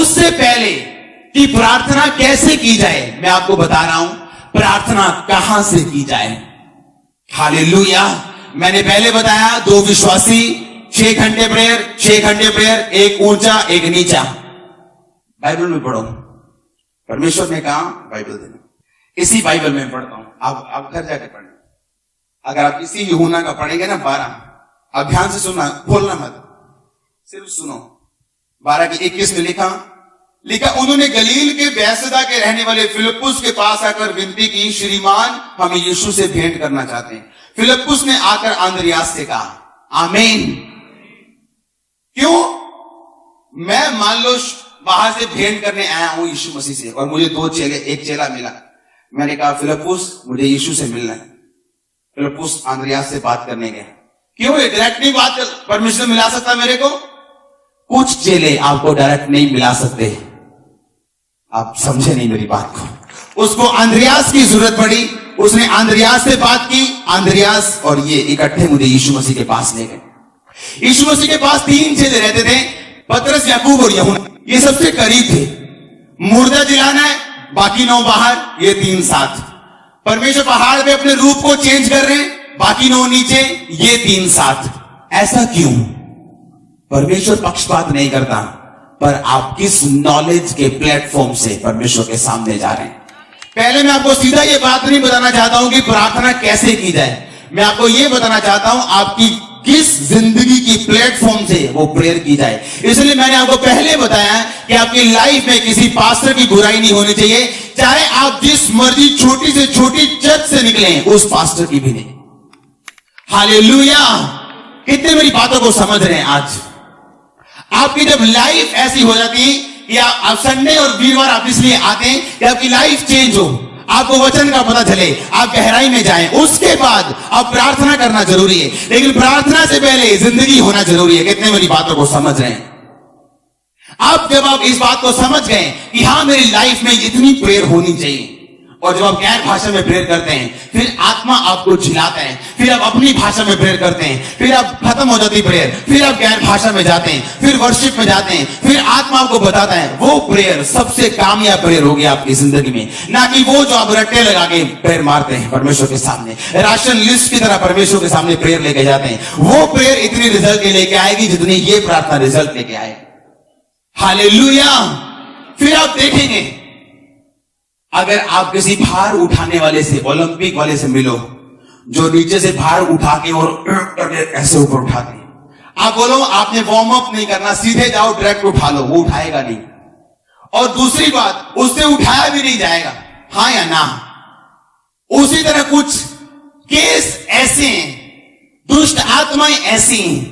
उससे पहले कि प्रार्थना कैसे की जाए, मैं आपको बता रहा हूं प्रार्थना कहां से की जाए। हालेलुया। मैंने पहले बताया 2 विश्वासी 6 घंटे प्रेयर, एक ऊंचा एक नीचा। बाइबल में पढ़ो, परमेश्वर ने कहा बाइबल देना, इसी बाइबल में पढ़ता हूं। आप घर जाकर पढ़ें। अगर आप इसी यूहन्ना का पढ़ेंगे ना 12, आप ध्यान से सुनना, खोलना मत, सिर्फ सुनो। 12 की 21 में लिखा उन्होंने गलील के बैसदा के रहने वाले फिलिप्पुस के पास आकर विनती की, श्रीमान हम यीशु से भेंट करना चाहते हैं। फिलिप्पुस ने आकर अंद्रियास से कहा आमीन। क्यों? मैं मान लो बाहर से भेंट करने आया हूं यीशु मसीह से, और मुझे 2 चेले, एक चेला मिला। मैंने कहा फिलिप्पुस मुझे यीशु से मिलना है। फिलिप्पुस अंद्रियास से बात करने गया। क्यों? ये डायरेक्ट नहीं बात परमेश्वर मिला सकता मेरे को? कुछ चेले आपको डायरेक्ट नहीं मिला सकते। आप समझे नहीं मेरी बात को। उसको अंद्रियास की जरूरत पड़ी, उसने अंद्रियास से बात की। अंद्रियास और ये इकट्ठे मुझे यीशु मसीह के पास ले गए। यीशु मसीह के पास 3 चेले रहते थे, पतरस, याकूब और यूहन्ना। ये सबसे करीब थे। मुर्दा जिलाना है, बाकी 9 बाहर, ये 3 साथ। परमेश्वर पहाड़ पे अपने रूप को चेंज कर रहे हैं, बाकी 9 नीचे, ये 3 साथ। ऐसा क्यों? परमेश्वर पक्षपात नहीं करता, पर आप किस नॉलेज के प्लेटफॉर्म से परमेश्वर के सामने जा रहे हैं। पहले मैं आपको सीधा ये बात नहीं बताना चाहता हूं कि प्रार्थना कैसे की जाए। मैं आपको ये बताना चाहता हूं आपकी किस जिंदगी की प्लेटफॉर्म से वो प्रेयर की जाए। इसलिए मैंने आपको पहले बताया कि आपकी लाइफ में किसी पास्टर की बुराई नहीं होनी चाहिए, चाहे आप जिस मर्जी छोटी से छोटी चर्च से निकले, उस पास्टर की भी नहीं। हालेलुया। कितने मेरी बातों को समझ रहे हैं? आज आपकी जब लाइफ ऐसी हो जाती है कि आप संडे और वीरवार आप इसलिए आते हैं कि आपकी लाइफ चेंज हो, आपको वचन का पता चले, आप गहराई में जाएं, उसके बाद आप प्रार्थना करना जरूरी है। लेकिन प्रार्थना से पहले जिंदगी होना जरूरी है। कितने मेरी बातों को समझ रहे हैं? जब आप इस बात को समझ गए कि हाँ मेरी लाइफ में इतनी प्रेयर होनी चाहिए, और जब आप गैर भाषा में प्रेयर करते हैं, फिर आत्मा आपको झिलाता है, फिर आप अपनी भाषा में प्रेयर करते हैं, फिर आप खत्म हो जाती प्रेयर, फिर आप गैर भाषा में जाते हैं, फिर वर्शिप में जाते हैं, फिर आत्मा आपको बताता है, वो प्रेयर सबसे कामयाब प्रेयर होगी आपकी जिंदगी में। ना कि वो जो आप रट्टे लगा के प्रेयर मारते हैं परमेश्वर के सामने, राशन लिस्ट की तरह परमेश्वर के सामने प्रेयर लेके जाते हैं। वो प्रेयर इतनी रिजल्ट लेके आएगी जितनी ये प्रार्थना रिजल्ट लेके आएगी। हालेलुया। फिर आप देखेंगे, अगर आप किसी भार उठाने वाले से, ओलंपिक वाले से मिलो, जो नीचे से भार उठा के और ऐसे ऊपर उठाते हैं, आप बोलो आपने वार्म अप नहीं करना, सीधे जाओ डायरेक्ट उठा लो, वो उठाएगा नहीं। और दूसरी बात, उससे उठाया भी नहीं जाएगा, हाँ या ना। उसी तरह कुछ केस ऐसे हैं, दुष्ट आत्माएं ऐसी हैं,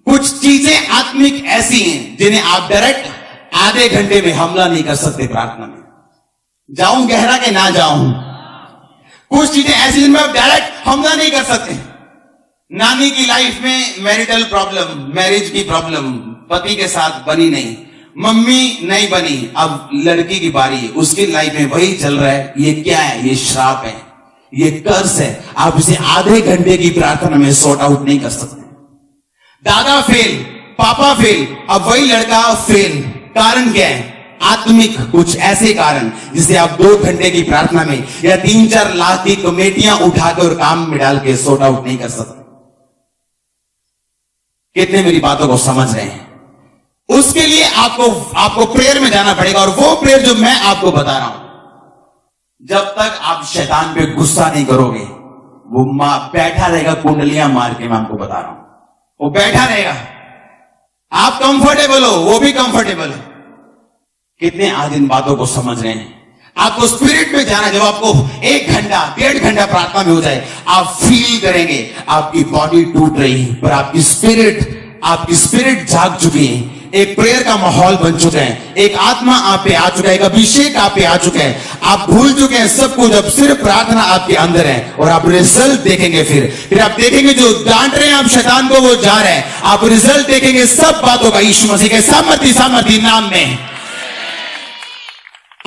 कुछ चीजें आत्मिक ऐसी हैं जिन्हें आप डायरेक्ट आधे घंटे में हमला नहीं कर सकते। प्रार्थना में जाऊं गहरा के ना जाऊं, कुछ चीजें ऐसी जिनमें आप डायरेक्ट हमला नहीं कर सकते। नानी की लाइफ में मैरिटल प्रॉब्लम, मैरिज की प्रॉब्लम, पति के साथ बनी नहीं, मम्मी नहीं बनी, अब लड़की की बारी है, उसकी लाइफ में वही चल रहा है। ये क्या है? ये श्राप है, ये कर्स है। आप इसे आधे घंटे की प्रार्थना में सॉर्ट आउट नहीं कर सकते। दादा फेल, पापा फेल, अब वही लड़का फेल। कारण क्या है? आत्मिक कुछ ऐसे कारण जिसे आप 2 घंटे की प्रार्थना में या 3-4 लाख की कमेटियां उठाकर और काम में डाल के सॉर्ट आउट नहीं कर सकते। कितने मेरी बातों को समझ रहे हैं? उसके लिए आपको प्रेयर में जाना पड़ेगा। और वो प्रेयर जो मैं आपको बता रहा हूं, जब तक आप शैतान पे गुस्सा नहीं करोगे, वो बैठा रहेगा कुंडलियां मार के। मैं आपको बता रहा हूं, वो बैठा रहेगा। आप कंफर्टेबल हो, वो भी कंफर्टेबल है। कितने आज इन बातों को समझ रहे हैं? आपको स्पिरिट में जाना, जब आपको 1 घंटा 1.5 घंटा प्रार्थना में हो जाए, आप फील करेंगे आपकी बॉडी टूट रही है, पर आपकी स्पिरिट जाग चुकी है। एक प्रेयर का माहौल बन चुका है, एक आत्मा आप पे आ चुका है, एक अभिषेक आप पे आ चुका है। आप भूल चुके हैं सब कुछ, अब सिर्फ प्रार्थना आपके अंदर है। और आप रिजल्ट देखेंगे, फिर आप देखेंगे जो डांट रहे हैं आप शैतान को, वो जा रहे हैं। आप रिजल्ट देखेंगे सब बातों का यीशु मसीह के सामर्थी नाम में।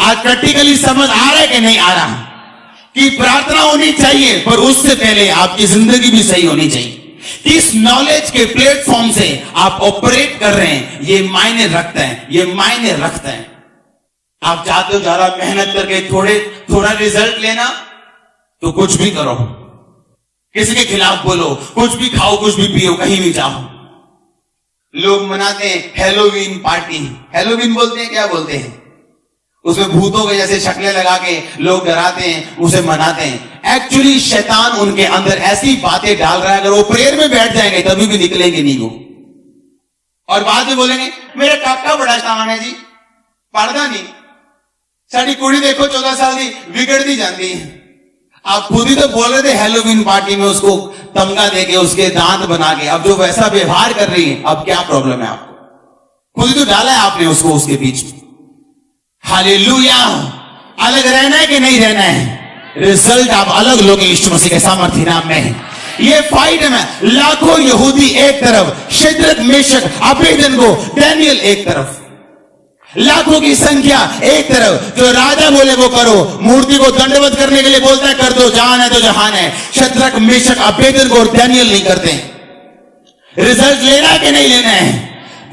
आज प्रैक्टिकली समझ आ रहा है कि नहीं आ रहा कि प्रार्थना होनी चाहिए, पर उससे पहले आपकी जिंदगी भी सही होनी चाहिए। किस नॉलेज के प्लेटफॉर्म से आप ऑपरेट कर रहे हैं, ये मायने रखते हैं, ये मायने रखते हैं। आप चाहते हो ज्यादा मेहनत करके थोड़ा रिजल्ट लेना, तो कुछ भी करो, किसी के खिलाफ बोलो, कुछ भी खाओ, कुछ भी पियो, कहीं भी जाओ। लोग मनाते हैं हैलोवीन पार्टी, हैलोवीन बोलते हैं, क्या बोलते हैं, उसमें भूतों के जैसे शक्लें लगा के लोग डराते हैं, उसे मनाते हैं। एक्चुअली शैतान उनके अंदर ऐसी बातें डाल रहा है, अगर वो प्रेयर में बैठ जाएंगे तभी भी निकलेंगे नहीं वो, और बाद में बोलेंगे मेरा काका बड़ा शैतान है जी, पढ़दा नहीं, साड़ी कुड़ी देखो 14 साल की बिगड़ दी जाती है। आप खुद ही तो बोल रहे थे हैलोवीन पार्टी में उसको तमगा देके, उसके दांत बना के, अब जो वैसा व्यवहार कर रही है, अब क्या प्रॉब्लम है आपको? खुद ही तो डाला है आपने उसको उसके बीच में। हालेलुया। अलग रहना है कि नहीं रहना है? रिजल्ट आप अलग लोगे यीशु मसीह के सामर्थ्य नाम में। ये फाइट में लाखों यहूदी एक तरफ, शद्रक मेशक अबेदनगो दानियल एक तरफ, लाखों की संख्या एक तरफ। जो राजा बोले वो करो, मूर्ति को दंडवत करने के लिए बोलता है कर दो, जहान है तो जहान है। शद्रक मेशक अबेदनगो और दानियल नहीं करते। रिजल्ट लेना है कि नहीं लेना है?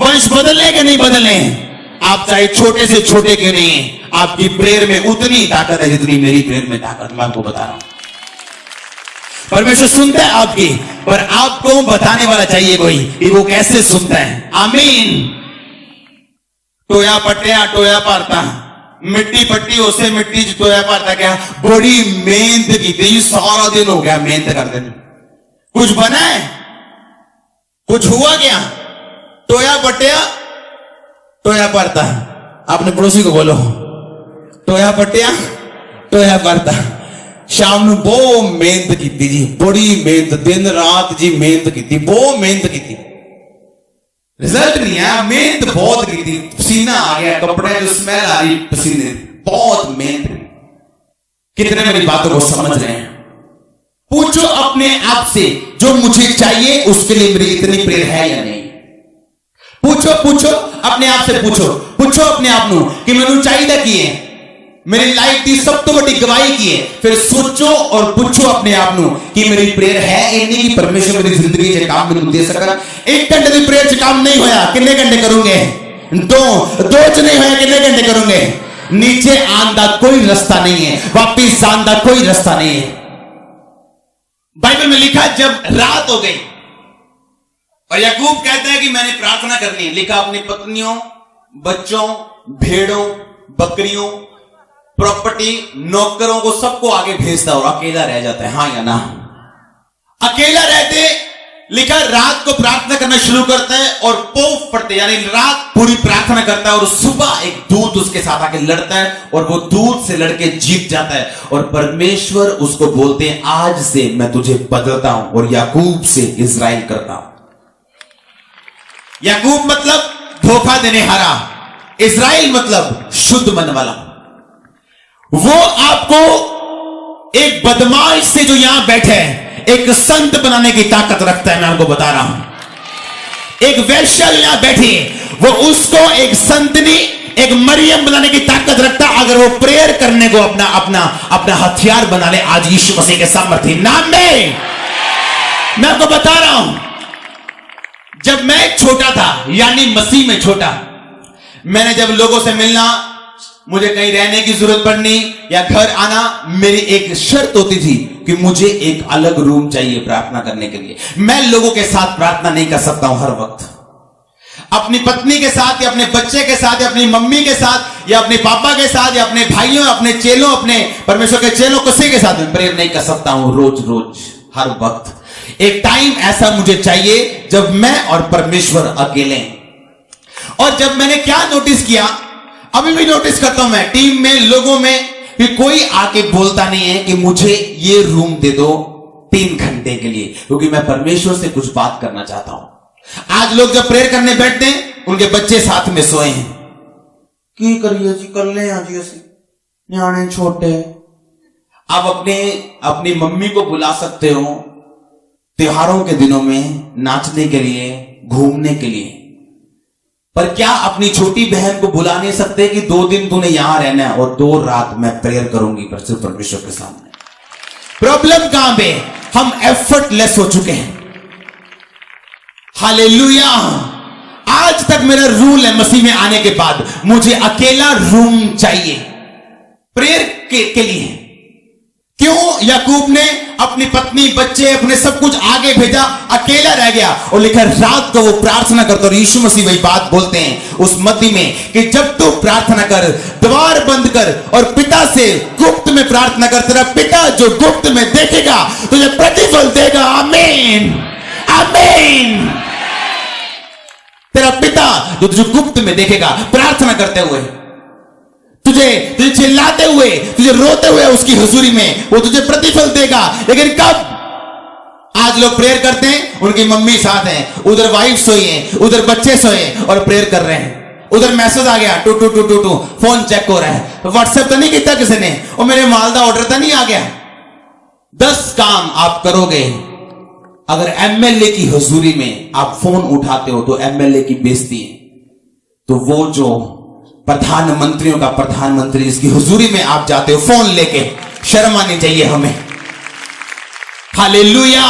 वंश बदलने के नहीं बदलने हैं? आप चाहे छोटे से छोटे क्यों नहीं है, आपकी प्रेयर में उतनी ताकत है जितनी मेरी प्रेयर में ताकत। मैं आपको बता रहा हूं, परमेश्वर सुनता है आपकी, पर आपको बताने वाला चाहिए कोई कि वो कैसे सुनता है। आमीन। टोया पट्टिया टोया पारता, मिट्टी पट्टी उसे मिट्टी टोया पारता, क्या बड़ी मेहनत की थी, सारा दिन हो गया मेहनत करते, कुछ बना है, कुछ हुआ क्या? टोया पट्टिया टोया पारता। आपने पड़ोसी को बोलो टोया पट्टिया टोया पारता। शाम ਨੂੰ बहुत मेहनत की थी जी, बड़ी मेहनत, दिन रात जी मेहनत की थी, बहुत मेहनत की थी, रिजल्ट नहीं आया। मेहनत बहुत की थी, पसीना आ गया, कपड़े जो स्मेल आ रही पसीने, बहुत मेहनत। कितने मेरी बातों को समझ रहे हैं? पूछो अपने आप से, जो मुझे चाहिए उसके लिए मेरी इतनी प्रेयर है या नहीं? पूछो अपने आप से, पूछो अपने आप ਨੂੰ कि मैनू चाहिए की है, मेरी लाइफ की सब तो बड़ी गवाही की है। फिर सोचो और पूछो अपने आप ਨੂੰ कि मेरी प्रेयर है इन्नी की परमेश्वर मेरी जिंदगी से काम मैनू दे सकता। 1 घंटे की प्रेयर से काम नहीं होया, कितने घंटे करोगे? 2 च नहीं होया, कितने घंटे करोगे? नीचे आने का कोई रास्ता नहीं है, वापिस जाने का कोई रास्ता नहीं है। बाइबल में लिखा जब रात हो गई और याकूब कहता है कि मैंने प्रार्थना करनी है, लिखा अपनी पत्नियों, बच्चों, भेड़ों, बकरियों, प्रॉपर्टी, नौकरों को सबको आगे भेजता और अकेला रह जाता है। हाँ या ना? अकेला रहते, लिखा रात को प्रार्थना करना शुरू करता है और पोफ पड़ते, यानी रात पूरी प्रार्थना करता है और सुबह एक दूत उसके साथ आके लड़ता है और वो दूत से लड़के जीत जाता है और परमेश्वर उसको बोलते हैं आज से मैं तुझे बदलता हूं और याकूब से इजराइल करता हूं। याकूब मतलब धोखा देने हारा, इजराइल मतलब शुद्ध मन वाला। वो आपको एक बदमाश से जो यहां बैठे हैं एक संत बनाने की ताकत रखता है। मैं आपको बता रहा हूं, एक वैश्य यहां बैठी है, वो उसको एक संतनी, एक मरियम बनाने की ताकत रखता है अगर वो प्रेयर करने को अपना हथियार बना ले आज यीशु मसीह के सामर्थ्य नाम में। मैं आपको बता रहा हूं, जब मैं छोटा था, यानी मसीह में छोटा, मैंने जब लोगों से मिलना, मुझे कहीं रहने की जरूरत पड़नी या घर आना, मेरी एक शर्त होती थी कि मुझे एक अलग रूम चाहिए प्रार्थना करने के लिए। मैं लोगों के साथ प्रार्थना नहीं कर सकता हूं हर वक्त। अपनी पत्नी के साथ या अपने बच्चे के साथ या अपनी मम्मी के साथ या अपने पापा के साथ या अपने भाइयों, अपने चेलों, अपने परमेश्वर के चेलों, किसी के साथ मैं प्रेयर नहीं कर सकता हूं रोज हर वक्त। एक टाइम ऐसा मुझे चाहिए जब मैं और परमेश्वर अकेले। और जब मैंने क्या नोटिस किया, अभी भी नोटिस करता हूं मैं टीम में, लोगों में, कि कोई आके बोलता नहीं है कि मुझे ये रूम दे दो 3 घंटे के लिए, क्योंकि मैं परमेश्वर से कुछ बात करना चाहता हूं। आज लोग जब प्रेयर करने बैठते हैं, उनके बच्चे साथ में सोए हैं, की करिए जी, कर ले जी, न्याणे छोटे। आप अपनी मम्मी को बुला सकते हो त्योहारों के दिनों में नाचने के लिए, घूमने के लिए, पर क्या अपनी छोटी बहन को बुला नहीं सकते कि 2 दिन तूने यहां रहना है और 2 रात मैं प्रेयर करूंगी परमेश्वर के सामने? प्रॉब्लम कहां पे? हम एफर्टलेस हो चुके हैं। हालेलुया। आज तक मेरा रूल है मसीह में आने के बाद, मुझे अकेला रूम चाहिए प्रेयर के लिए। क्यों याकूब ने अपनी पत्नी, बच्चे, अपने सब कुछ आगे भेजा, अकेला रह गया और लिखा रात को वो प्रार्थना करता। और यीशु मसीह वही बात बोलते हैं उस मत्ती में कि जब तू प्रार्थना कर, द्वार बंद कर और पिता से गुप्त में प्रार्थना कर, तेरा पिता जो गुप्त में देखेगा तुझे प्रतिफल देगा। आमीन, आमीन। तेरा पिता जो तुझे गुप्त में देखेगा प्रार्थना करते हुए, तुझे चिल्लाते हुए, तुझे रोते हुए उसकी हुजूरी में, वो तुझे प्रतिफल देगा। लेकिन कब? आज लोग प्रेयर करते हैं, उनकी मम्मी साथ है, उधर वाइफ सोई है, उधर बच्चे सोए और प्रेयर कर रहे हैं। उधर मैसेज आ गया, टू टू टू टू टू, फोन चेक हो रहा है, व्हाट्सएप तो नहीं किया किसी ने, और मेरे मालदा ऑर्डर तो नहीं आ गया। 10 काम आप करोगे अगर एमएलए की हुजूरी में आप फोन उठाते हो तो एमएलए की बेइज्जती है। तो वो जो प्रधानमंत्रियों का प्रधानमंत्री जिसकी हुजूरी में आप जाते हो फोन लेके, शर्म आनी चाहिए हमें। हालेलुया।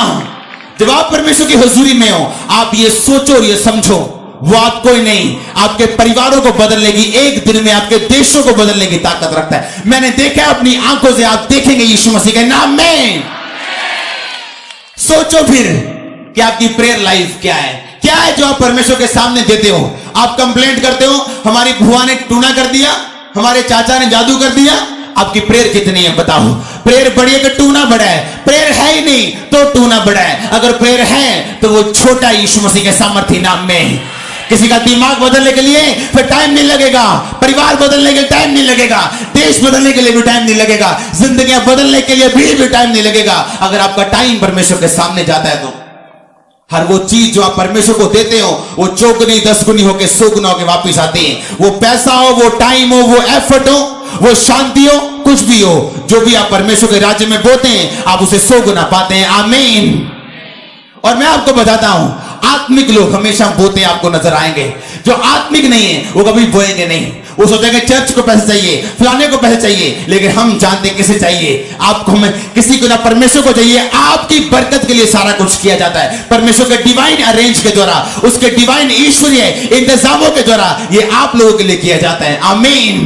जब आप परमेश्वर की हुजूरी में हो, आप ये सोचो और ये समझो, वो आप कोई नहीं, आपके परिवारों को बदलने की, एक दिन में आपके देशों को बदलने की ताकत रखता है। मैंने देखा अपनी आंखों से, आप देखेंगे यीशु मसीह के नाम में। सोचो फिर कि आपकी प्रेयर लाइफ क्या है, क्या है जो आप परमेश्वर के सामने देते हो। आप कंप्लेंट करते हो, हमारी बुआ ने टूना कर दिया, हमारे चाचा ने जादू कर दिया। आपकी प्रेयर कितनी है बताओ? प्रेयर बड़ी है कि टूना बड़ा है? प्रेयर है ही नहीं तो टूना बड़ा है। अगर प्रेयर है तो वो छोटा यीशु मसीह के सामर्थ्य नाम में। किसी का दिमाग बदलने के लिए फिर टाइम नहीं लगेगा, परिवार बदलने के लिए टाइम नहीं लगेगा, देश बदलने के लिए भी टाइम नहीं लगेगा, जिंदगियां बदलने के लिए भी टाइम नहीं लगेगा। अगर आपका टाइम परमेश्वर के सामने जाता है तो हर वो चीज जो आप परमेश्वर को देते हो वो चौगुनी 10 गुनी होकर 100 गुना होकर वापिस आती है। वो पैसा हो, वो टाइम हो, वो एफर्ट हो, वो शांति हो, कुछ भी हो, जो भी आप परमेश्वर के राज्य में बोते हैं आप उसे 100 गुना पाते हैं। आमीन। और मैं आपको बताता हूं, आत्मिक लोग हमेशा बोते आपको नजर आएंगे, जो आत्मिक नहीं है वो कभी बोएंगे नहीं। वो सोचेंगे चर्च को पैसे चाहिए, फलाने को पैसे चाहिए, लेकिन हम जानते किसे चाहिए। आपको, हमें किसी को ना परमेश्वर को चाहिए। आपकी बरकत के लिए सारा कुछ किया जाता है परमेश्वर के डिवाइन अरेंज के द्वारा, उसके डिवाइन ईश्वरीय इंतजामों के द्वारा ये आप लोगों के लिए किया जाता है। आमीन।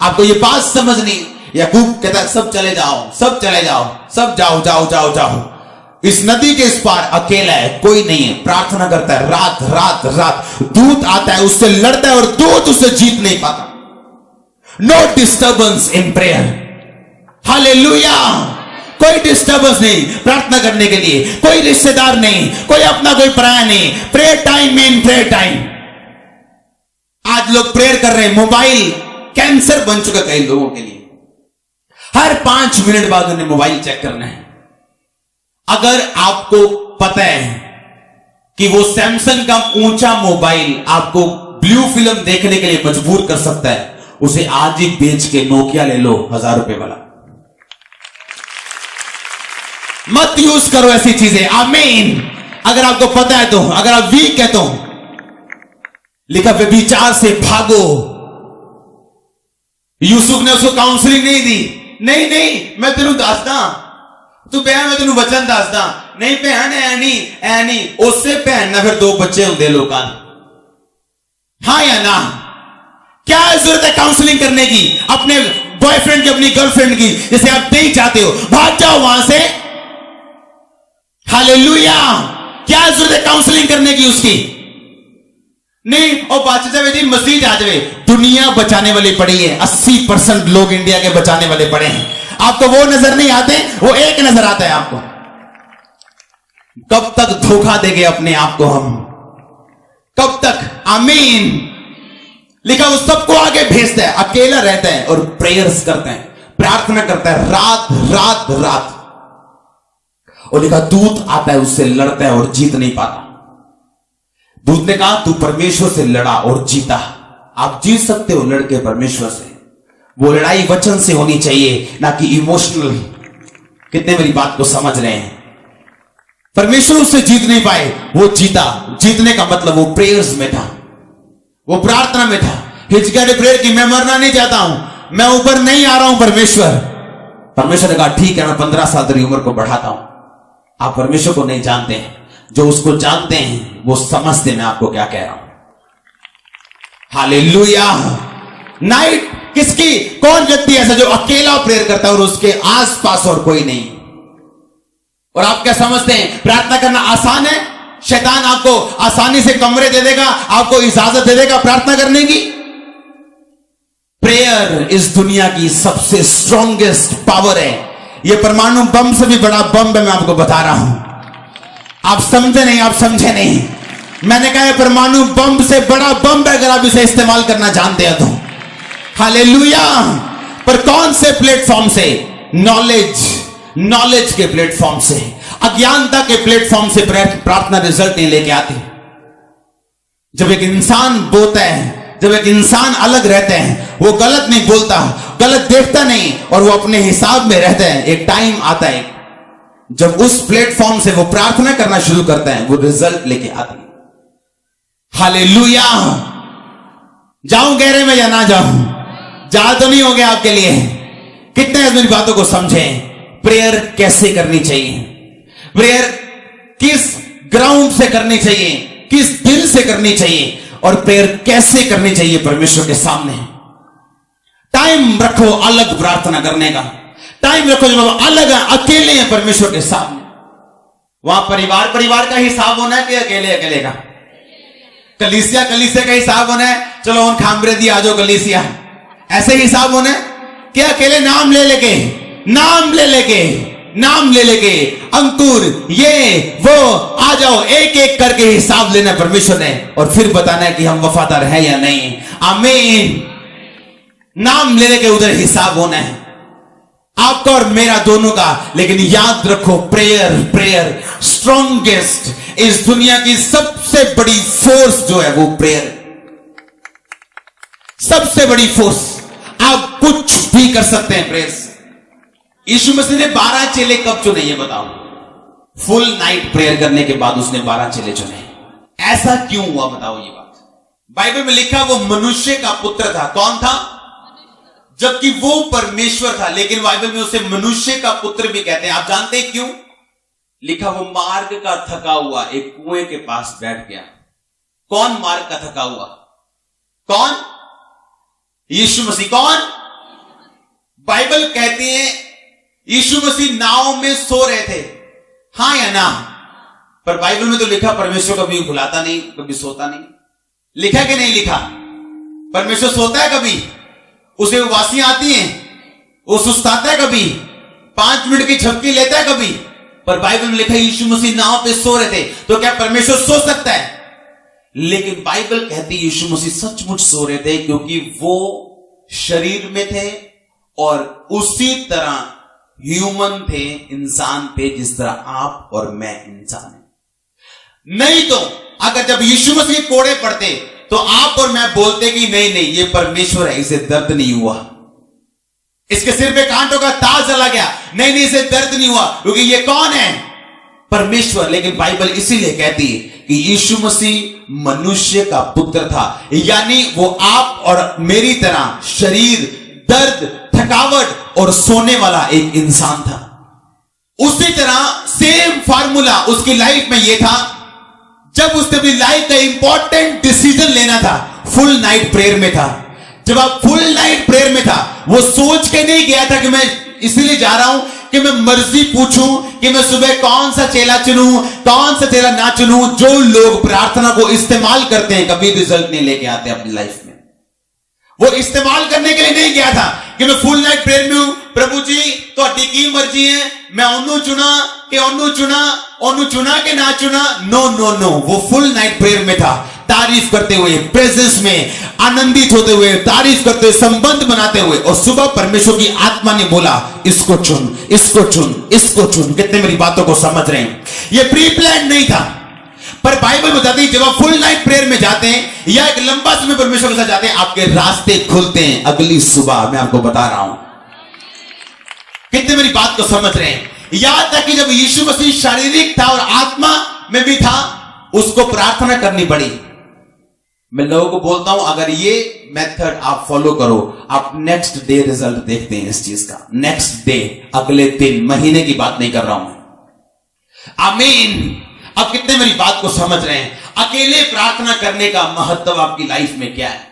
आपको ये बात समझनी। याकूब कहता है सब चले जाओ, सब चले जाओ, सब जाओ जाओ जाओ जाओ। इस नदी के इस पार अकेला है, कोई नहीं है, प्रार्थना करता है रात रात रात। दूत आता है, उससे लड़ता है और दूत उससे जीत नहीं पाता। No disturbance in prayer. Hallelujah. कोई डिस्टर्बेंस नहीं प्रार्थना करने के लिए, कोई रिश्तेदार नहीं, कोई अपना कोई पराया नहीं। प्रेयर टाइम में प्रेयर टाइम। आज लोग प्रेयर कर रहे हैं, मोबाइल कैंसर बन चुका कई लोगों के लिए। हर 5 मिनट बाद उन्हें मोबाइल चेक करना है। अगर आपको पता है कि वो सैमसंग का ऊंचा मोबाइल आपको ब्लू फिल्म देखने के लिए मजबूर कर सकता है, उसे आज ही बेच के नोकिया ले लो 1000 रुपए वाला। मत यूज करो ऐसी चीजें। आमीन। अगर आपको पता है तो, अगर आप वीक है तो लिखा व्यभिचार से भागो। यूसुफ ने उसको काउंसलिंग नहीं दी। नहीं नहीं मैं तेनू दसदा, तू बहन मैं तेन वचन दसदा। नहीं भैन ऐ नहीं उससे भैन ना फिर 2 बच्चे होंगे लोगों। हाँ या ना? क्या जरूरत है काउंसलिंग करने की अपने बॉयफ्रेंड की, अपनी गर्लफ्रेंड की, जैसे आप नहीं चाहते हो? भाग जाओ वहां से। हालेलुया। क्या जरूरत है काउंसलिंग करने की उसकी? नहीं और बच जावे जी, मस्जिद आ जावे। दुनिया बचाने वाली पड़ी है, 80% लोग इंडिया के बचाने वाले पड़े हैं। आपको वो नजर नहीं आते, वो एक नजर आता है आपको। कब तक धोखा देंगे अपने आप को हम? कब तक? आमीन। लिखा वो सबको आगे भेजता है, अकेला रहता है और प्रेयर्स करता है, प्रार्थना करता है रात रात रात। और लिखा दूत आता है, उससे लड़ता है और जीत नहीं पाता। दूत ने कहा तू परमेश्वर से लड़ा और जीता। आप जीत सकते हो लड़के परमेश्वर से। वो लड़ाई वचन से होनी चाहिए, ना कि इमोशनल। कितने मेरी बात को समझ रहे हैं? परमेश्वर उससे जीत नहीं पाए, वो जीता। जीतने का मतलब वो प्रेयर्स में था, वो प्रार्थना में था। हिचकिया ने प्रेयर की, मैं मरना नहीं चाहता हूं, मैं ऊपर नहीं आ रहा हूं परमेश्वर। परमेश्वर ने कहा ठीक है, मैं 15 साल तेरी उम्र को बढ़ाता हूं। आप परमेश्वर को नहीं जानते हैं। जो उसको जानते हैं वो समझते मैं आपको क्या कह रहा हूं। हालेलुया। नाइट किसकी, कौन व्यक्ति ऐसा जो अकेला प्रेयर करता है और उसके आसपास और कोई नहीं। और आप क्या समझते हैं प्रार्थना करना आसान है? शैतान आपको आसानी से कमरे दे देगा, आपको इजाजत दे देगा प्रार्थना करने की? प्रेयर इस दुनिया की सबसे स्ट्रॉन्गेस्ट पावर है। यह परमाणु बम से भी बड़ा बम है, मैं आपको बता रहा हूं। आप समझे नहीं, आप समझे नहीं। मैंने कहा परमाणु बम से बड़ा बम है अगर आप इसे इस्तेमाल करना जानते हैं तो। हालेलुया। पर कौन से प्लेटफॉर्म से? नॉलेज के प्लेटफॉर्म से, अज्ञानता के प्लेटफॉर्म से प्रार्थना रिजल्ट नहीं लेके आती। जब एक इंसान बोलता है, जब एक इंसान अलग रहते हैं, वो गलत नहीं बोलता, गलत देखता नहीं और वो अपने हिसाब में रहता है, एक टाइम आता है जब उस प्लेटफॉर्म से वो प्रार्थना करना शुरू करता है, वो रिजल्ट लेके आती है। हालेलुया। जाऊं गहरे में या ना जाऊं? जा तो नहीं हो गया आपके लिए? कितने मेरी बातों को समझे? प्रेयर कैसे करनी चाहिए, प्रेयर किस ग्राउंड से करनी चाहिए, किस दिल से करनी चाहिए, और प्रेयर कैसे करनी चाहिए परमेश्वर के सामने। टाइम रखो अलग प्रार्थना करने का, टाइम रखो जब आप अलग हैं, अकेले हैं परमेश्वर के सामने। वहां परिवार का हिसाब होना है कि अकेले का? कलीसिया का हिसाब होना है, चलो उन खामरे दी आ जाओ कलीसिया, ऐसे हिसाब होना है कि अकेले नाम ले लेके अंकुर ये वो आ जाओ, एक एक करके हिसाब लेना परमेश्वर ने और फिर बताना है कि हम वफादार हैं या नहीं। आमीन। नाम लेने के उधर हिसाब होना है आपका और मेरा दोनों का। लेकिन याद रखो प्रेयर स्ट्रॉन्गेस्ट, इस दुनिया की सबसे बड़ी फोर्स जो है वो प्रेयर, सबसे बड़ी फोर्स। आप कुछ भी कर सकते हैं प्रेयर से। यीशु मसीह ने 12 चेले कब चुने ये बताओ? फुल नाइट प्रेयर करने के बाद उसने 12 चेले चुने। ऐसा क्यों हुआ बताओ ये बात? बाइबल में लिखा वो मनुष्य का पुत्र था। कौन था? जबकि वो परमेश्वर था, लेकिन बाइबल में उसे मनुष्य का पुत्र भी कहते हैं। आप जानते हैं क्यों लिखा? वो मार्ग का थका हुआ एक कुएं के पास बैठ गया। कौन मार्ग का थका हुआ? कौन? यीशु मसीह। कौन? बाइबल कहती है यीशु मसीह नाव में सो रहे थे। हां या ना? पर बाइबल में तो लिखा परमेश्वर कभी भुलाता नहीं, कभी सोता नहीं। लिखा कि नहीं लिखा? परमेश्वर सोता है कभी? उसे उबासियां आती हैं, वो सुस्ताता है कभी? 5 मिनट की झपकी लेता है कभी? पर बाइबल में लिखा यीशु मसीह नाव पे सो रहे थे। तो क्या परमेश्वर सो सकता है? लेकिन बाइबल कहती है यीशु मसीह सचमुच सो रहे थे, क्योंकि वो शरीर में थे और उसी तरह ह्यूमन थे, इंसान थे, जिस तरह आप और मैं इंसान हैं। नहीं तो अगर जब यीशु मसीह कोड़े पड़ते तो आप और मैं बोलते कि नहीं ये परमेश्वर है, इसे दर्द नहीं हुआ, इसके सिर पे कांटों का ताज चला गया, नहीं इसे दर्द नहीं हुआ, क्योंकि ये कौन है? परमेश्वर। लेकिन बाइबल इसीलिए कहती है कि यीशु मसीह मनुष्य का पुत्र था, यानी वो आप और मेरी तरह शरीर, दर्द, थकावट और सोने वाला एक इंसान था। उसी तरह सेम फार्मूला उसकी लाइफ में यह था, जब उसने अपनी लाइफ का इंपॉर्टेंट डिसीजन लेना था, फुल नाइट प्रेयर में था। जब आप फुल नाइट प्रेयर में था, वो सोच के नहीं गया था कि मैं इसलिए जा रहा हूं कि मैं मर्जी पूछूं कि मैं सुबह कौन सा चेला चुनूं, कौन सा चेला ना चुनूं। जो लोग प्रार्थना को इस्तेमाल करते हैं कभी रिजल्ट नहीं लेके आते अपनी लाइफ में। वो इस्तेमाल करने के लिए नहीं गया था कि मैं फुल नाइट प्रेयर में हूं, प्रभु जी तो की मर्जी है, मैं ओनू चुना कि ओनू चुना कि ना चुना। नो, वो फुल नाइट प्रेयर में था, तारीफ करते हुए, प्रेजेंस में आनंदित होते हुए, तारीफ करते हुए, संबंध बनाते हुए। और सुबह परमेश्वर की आत्मा ने बोला इसको चुन, इसको चुन, इसको चुन। कितने मेरी बातों को समझ रहे हैं? ये प्री प्लान नहीं था। पर बाइबल बताती है जब आप फुल नाइट प्रेयर में जाते हैं या एक लंबा समय परमेश्वर के साथ जाते हैं, आपके रास्ते खुलते हैं अगली सुबह। मैं आपको बता रहा हूं, कितने मेरी बात को समझ रहे हैं? यहां तक कि जब यीशु मसीह शारीरिक था और आत्मा में भी था, उसको प्रार्थना करनी पड़ी। मैं लोगों को बोलता हूं अगर ये मेथड आप फॉलो करो, आप नेक्स्ट डे रिजल्ट देखते हैं इस चीज का। नेक्स्ट डे, अगले दिन, महीने की बात नहीं कर रहा हूं मैं। आमीन। आप कितने मेरी बात को समझ रहे हैं? अकेले प्रार्थना करने का महत्व आपकी लाइफ में क्या है?